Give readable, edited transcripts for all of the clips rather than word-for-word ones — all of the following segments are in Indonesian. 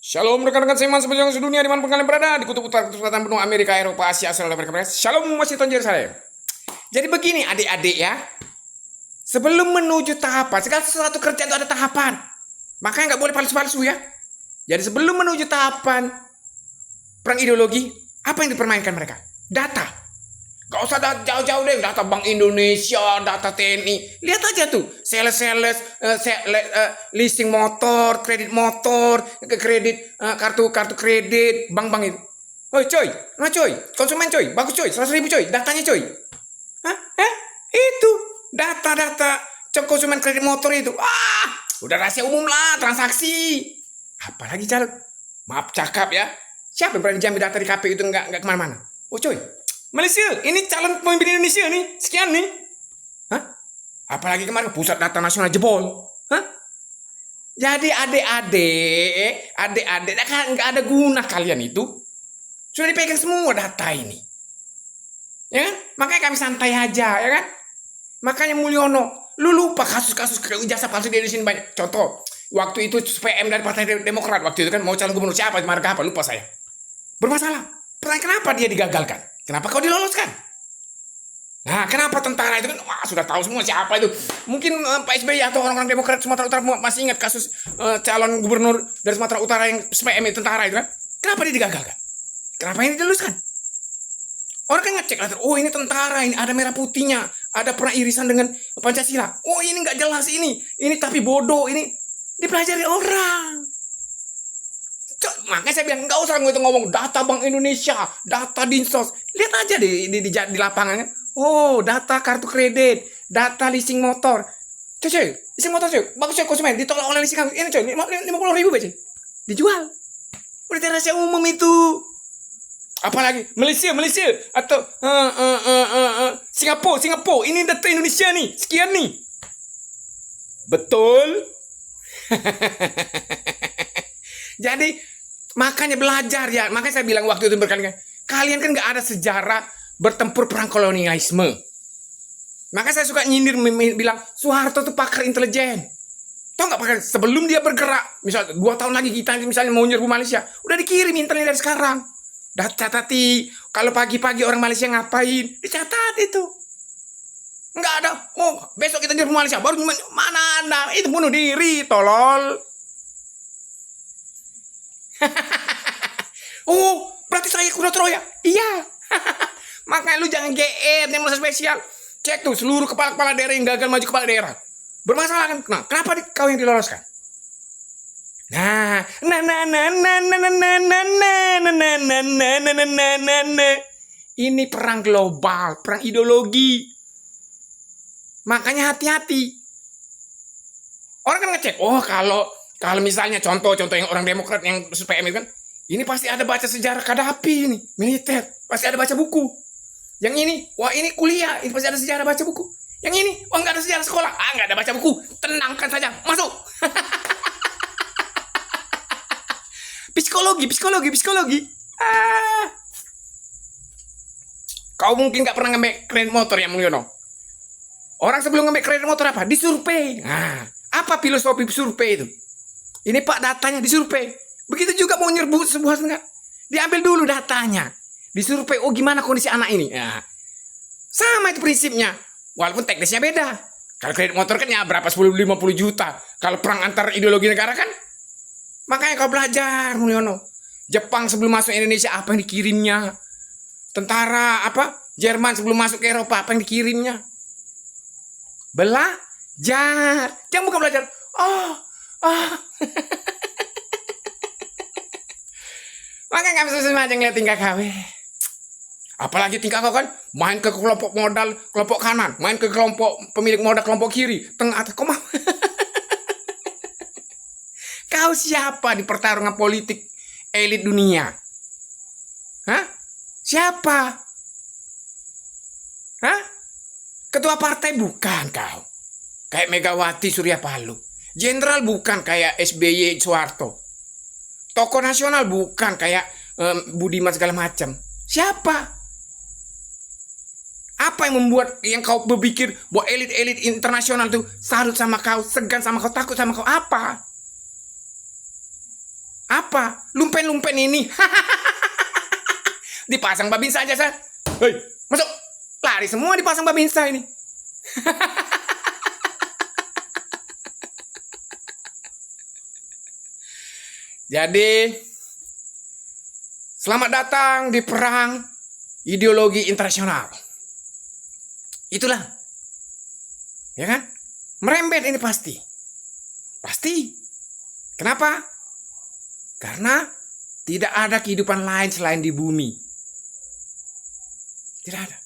Shalom rekan-rekan seiman sepanjang sedunia dimanapun kalian berada, di kutub utara, kutub selatan, benua Amerika, Eropa, Asia, Australia, Amerika. Shalom Washington Jerusalem. Jadi begini adik-adik ya, sebelum menuju tahapan, segala sesuatu kerja itu ada tahapan. Makanya nggak boleh palsu-palsu ya. Jadi sebelum menuju tahapan perang ideologi, apa yang dipermainkan mereka? Data. Gak usah jauh-jauh deh, data Bank Indonesia, data TNI. Lihat aja tuh, sales, leasing motor, kredit motor, kartu kredit, bank-bank itu. Oh coy, konsumen coy, bagus coy, 100.000 coy, datanya coy. Itu data konsumen kredit motor itu. Udah rahasia umum lah, transaksi. Apalagi calon, maaf cakap ya, siapa yang berani jamin data di KPU itu nggak kemana-mana? Oh coy, Malaysia, ini calon pemimpin Indonesia nih, sekian nih. Apalagi kemarin pusat data nasional jebol. Jadi adik-adik, nggak ada guna kalian itu. Sudah dipegang semua data ini. Ya kan? Makanya kami santai aja, ya kan? Makanya Mulyono, lu lupa kasus-kasus ijazah palsu di Indonesia banyak. Contoh, waktu itu PM dari Partai Demokrat, waktu itu kan mau calon gubernur siapa, di marga apa, lupa saya. Bermasalah. Pertanyaan kenapa dia digagalkan? Kenapa kau diloloskan? Nah, kenapa tentara itu kan sudah tahu semua siapa itu. Mungkin Pak SBY atau orang-orang Demokrat Sumatera Utara masih ingat kasus calon gubernur dari Sumatera Utara yang PM tentara itu kan. Kenapa dia digagalkan? Kenapa ini diluluskan? Orang kan ngecek, oh ini tentara, ini ada merah putihnya, ada pernah irisan dengan Pancasila. Oh ini nggak jelas ini tapi bodoh, ini dipelajari orang. Makanya saya bilang nggak usah ngomong data Bank Indonesia, data Dinsos. Lihat aja di lapangannya. Oh, data kartu kredit, data leasing motor. Coy, leasing motor coy, bagus coy konsumen, ditolak oleh leasing ini coy, 50.000 coy. Dijual. Udah rahasia umum itu. Apalagi Malaysia atau Singapura, ini data Indonesia nih, sekian nih. Betul. Jadi makanya belajar ya. Makanya saya bilang waktu itu berkali-kali, kalian kan nggak ada sejarah bertempur perang kolonialisme. Maka saya suka nyindir bilang Soeharto tuh pakar intelijen. Tahu nggak pakar? Sebelum dia bergerak, misal 2 tahun lagi kita misalnya mau nyerbu Malaysia, udah dikirim intelnya dari sekarang. Dah catati kalau pagi-pagi orang Malaysia ngapain, dicatat itu. Nggak ada. Oh besok kita nyerbu Malaysia, baru mana ada? Itu bunuh diri, tolol. Oh, berarti saya kuda Troya. Iya. Makanya lu jangan GR yang merasa spesial. Cek tuh seluruh kepala-kepala daerah yang gagal maju kepala daerah. Bermasalah kan? Nah, kenapa kau yang diloloskan? Ini perang global, perang ideologi. Makanya hati-hati. Orang kan ngecek, oh kalau misalnya contoh yang orang Demokrat yang PM itu kan, ini pasti ada baca sejarah Kadapi nih, militer, pasti ada baca buku. Yang ini, wah ini kuliah, ini pasti ada sejarah baca buku. Yang ini, wah nggak ada sejarah sekolah, nggak ada baca buku, tenangkan saja, masuk. Psikologi. Kau mungkin nggak pernah ngambil kredit motor ya Mulyono. Orang sebelum ngambil kredit motor apa? Disurvei. Nah, apa filosofi survei itu? Ini Pak datanya disurvei. Begitu juga mau nyerbu sebuah enggak. Diambil dulu datanya. Disurvei, oh gimana kondisi anak ini. Nah, sama itu prinsipnya. Walaupun teknisnya beda. Kalau kredit motor kan ya berapa 10-50 juta. Kalau perang antar ideologi negara kan. Makanya kau belajar Mulyono. Jepang sebelum masuk Indonesia apa yang dikirimnya. Tentara Jerman sebelum masuk ke Eropa apa yang dikirimnya. Belajar. Jangan bukan belajar. Makanya gak bisa aja ngeliat tingkah kau. Apalagi tingkah kau kan main ke kelompok modal kelompok kanan, main ke kelompok pemilik modal kelompok kiri, tengah atas. Kau mau? Kau siapa di pertarungan politik elit dunia? Siapa? Ketua partai bukan kau. Kayak Megawati Surya Paloh. Jenderal bukan kayak SBY Soeharto. Tokoh nasional bukan kayak Budiman segala macam. Siapa? Apa yang membuat yang kau berpikir bahwa elit-elit internasional tuh salut sama kau, segan sama kau, takut sama kau? Apa? Apa? Lumpen-lumpen ini. Dipasang Babinsa aja, San. Hei, masuk. Lari semua dipasang Babinsa ini. Jadi, selamat datang di perang ideologi internasional. Itulah. Ya kan? Merembet ini pasti. Pasti. Kenapa? Karena tidak ada kehidupan lain selain di bumi. Tidak ada.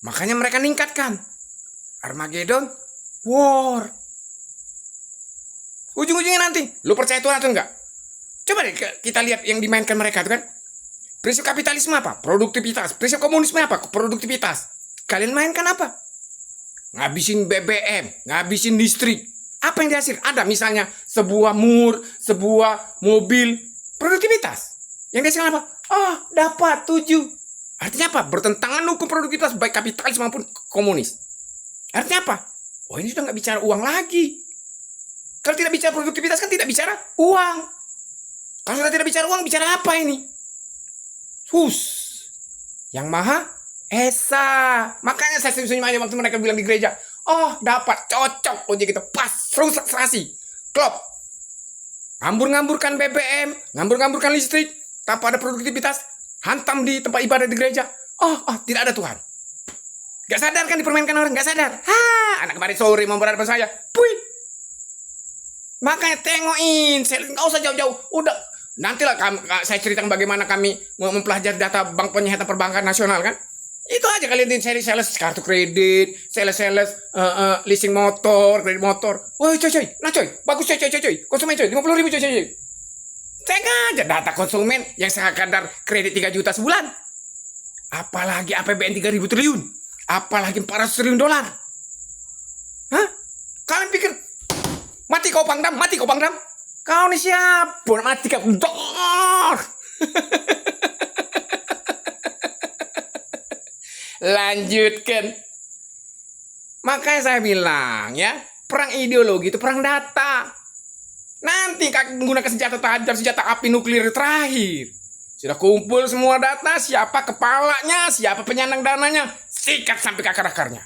Makanya mereka meningkatkan Armageddon War. Ujung-ujungnya nanti, lu percaya Tuhan atau enggak? Coba deh kita lihat yang dimainkan mereka itu kan. Prinsip kapitalisme apa? Produktivitas. Prinsip komunisme apa? Produktivitas. Kalian mainkan apa? Ngabisin BBM, ngabisin listrik. Apa yang dihasil? Ada misalnya sebuah sebuah mobil. Produktivitas. Yang dihasilkan apa? Oh, dapat 7. Artinya apa? Bertentangan hukum produktivitas baik kapitalis maupun komunis. Artinya apa? Oh, ini sudah nggak bicara uang lagi. Kalau tidak bicara produktivitas kan tidak bicara uang. Kalau sudah tidak bicara uang, bicara apa ini? Yang Maha Esa. Makanya saya senyum-senyum aja waktu mereka bilang di gereja. Oh, dapat, cocok, ojek gitu. Pas, rusak serasi. Klop. Ngambur-ngamburkan BBM, ngambur-ngamburkan listrik, tanpa ada produktivitas, hantam di tempat ibadah di gereja. Oh, tidak ada Tuhan. Gak sadar kan dipermainkan orang, gak sadar. Anak kemarin sore mau berhadapan saya. Puih. Makanya tengokin, nggak usah jauh-jauh. Udah, nantilah saya ceritakan bagaimana kami mempelajari data Bank Penyihatan Perbankan Nasional kan. Itu aja kalian di sales kartu kredit, sales leasing motor, kredit motor. Woi coy, nah coy, bagus coy, konsumen coy, 50.000 coy. Cek aja data konsumen yang sekadar kredit 3 juta sebulan. Apalagi APBN 3.000 triliun, apalagi 400 triliun dolar. Hah? Kalian pikir mati kau Pangdam? Kau nih siapa? Mati kau. Lanjutkan. Makanya saya bilang ya, perang ideologi itu perang data. Nanti menggunakan senjata tajam, senjata api nuklir terakhir. Sudah kumpul semua data, siapa kepalanya, siapa penyandang dananya, sikat sampai ke akar-akarnya.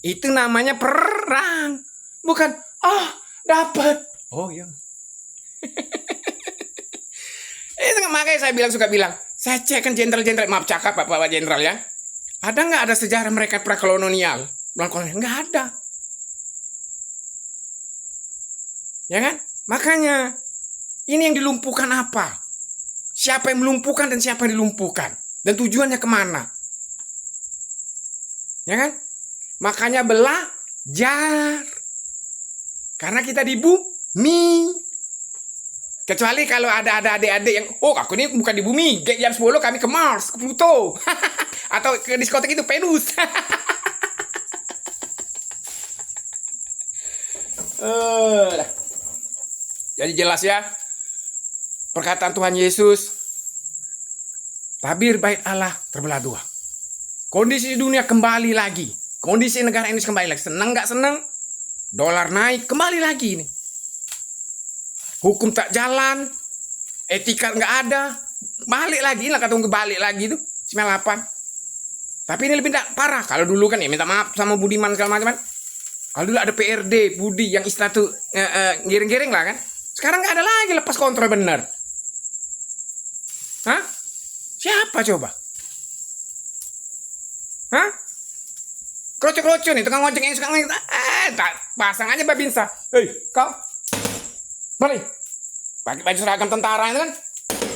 Itu namanya perang. Bukan, dapat. Oh iya. Itu makanya saya suka bilang, saya cek kan jenderal-jenderal, maaf cakap Bapak Jenderal ya. Ada nggak ada sejarah mereka prakolonial? Nggak ada. Ya kan? Makanya, ini yang dilumpuhkan apa? Siapa yang melumpuhkan dan siapa yang dilumpuhkan? Dan tujuannya kemana? Ya kan? Makanya belajar. Karena kita di bumi. Kecuali kalau ada adik-adik yang, aku ini bukan di bumi, jam 10 kami ke Mars, ke Pluto. Atau ke diskotek itu, Venus. Jadi jelas ya, perkataan Tuhan Yesus, tabir bait Allah terbelah 2. Kondisi dunia kembali lagi. Kondisi negara Indonesia kembali lagi. Senang gak senang, dolar naik, kembali lagi ini. Hukum tak jalan, etika nggak ada, balik lagi lah kata balik lagi itu 98. Tapi ini lebih parah. Kalau dulu kan ya minta maaf sama Budiman segala macam kan. Kalau dulu ada PRD, Budi yang istilah tuh giring-giring lah kan. Sekarang nggak ada lagi, lepas kontrol bener. Hah? Siapa coba? Hah? Kroco-kroco nih, tukang ojek yang suka pasang aja Babinsa. Hei, kau balik, pakai baju seragam tentara itu kan.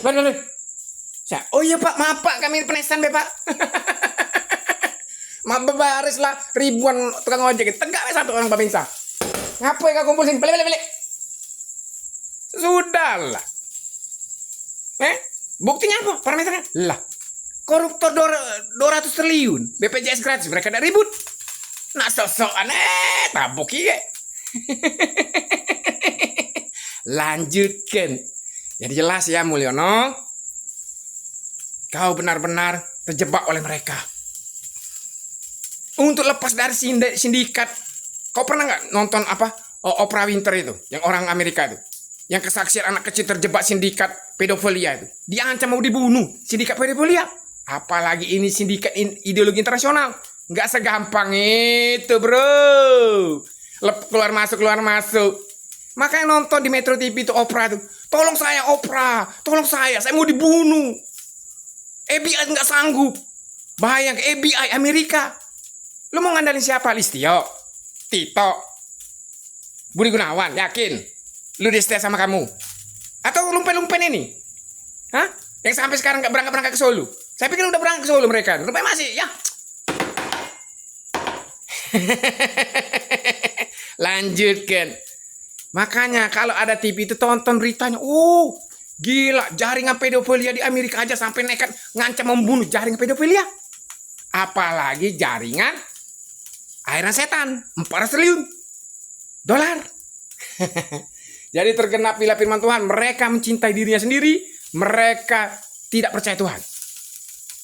Balik. Oh iya Pak, maaf Pak, kami penesan be Pak. Maaf bebaris lah, ribuan tukang ojek, tegak satu orang Babinsa. Ngapain kau kumpul sini? Balik. Sudahlah. Buktinya apa? Parameternya? Lah, koruptor 200 triliun, BPJS gratis, mereka ada ribut. Nak sok-sokan tabuk iya. Lanjutkan. Jadi jelas ya Mulyono, kau benar-benar terjebak oleh mereka. Untuk lepas dari sindikat, kau pernah nggak nonton Oprah Winfrey itu, yang orang Amerika itu? Yang kesaksian anak kecil terjebak sindikat pedofilia itu. Diancam mau dibunuh. Sindikat pedofilia. Apalagi ini sindikat ideologi internasional. Nggak segampang itu, bro. Keluar masuk, keluar masuk. Makanya nonton di Metro TV itu Oprah tuh. Tolong saya Oprah. Tolong saya mau dibunuh. FBI nggak sanggup. Bayang FBI Amerika. Lu mau ngandalin siapa? Listio, Tito, Budi Gunawan, yakin? Lu setia sama kamu? Atau lumpen-lumpen ini? Hah? Yang sampai sekarang gak berangkat ke Solo? Saya pikir udah berangkat ke Solo mereka. Rupanya masih, ya. Lanjutkan. Makanya kalau ada TV itu tonton beritanya. Oh, gila. Jaringan pedofilia di Amerika aja sampai nekat ngancam membunuh jaringan pedofilia. Apalagi jaringan airan setan. 400 triliun dolar. Jadi tergenap bila firman Tuhan, mereka mencintai dirinya sendiri, mereka tidak percaya Tuhan.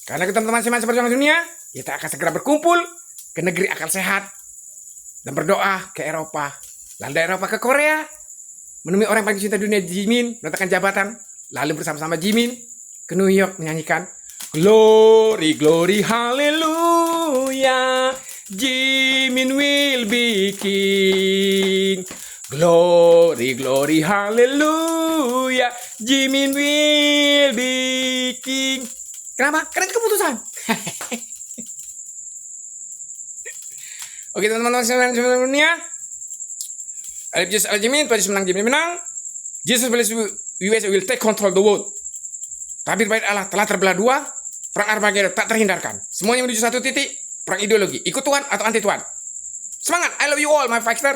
Karena kita teman-teman masing-masing perjuangan dunia, kita akan segera berkumpul ke negeri akal sehat dan berdoa ke Eropa, lalu dari Eropa ke Korea, menemui orang yang paling cinta dunia Jimin, meletakkan jabatan, lalu bersama-sama Jimin ke New York menyanyikan Glory, glory, hallelujah, Jimin will be king. Glory, glory, hallelujah, Jimin will be king. Kenapa? Karena itu keputusan. Oke teman-teman seluruh dunia. Jesus Jimin, Tuhan Yesus menang, Jimin menang. Jesus US will take control the world. Tabir bait Allah telah terbelah dua. Perang Armageddon tak terhindarkan. Semuanya menuju satu titik. Perang ideologi. Ikut Tuhan atau anti Tuhan. Semangat. I love you all my fighter.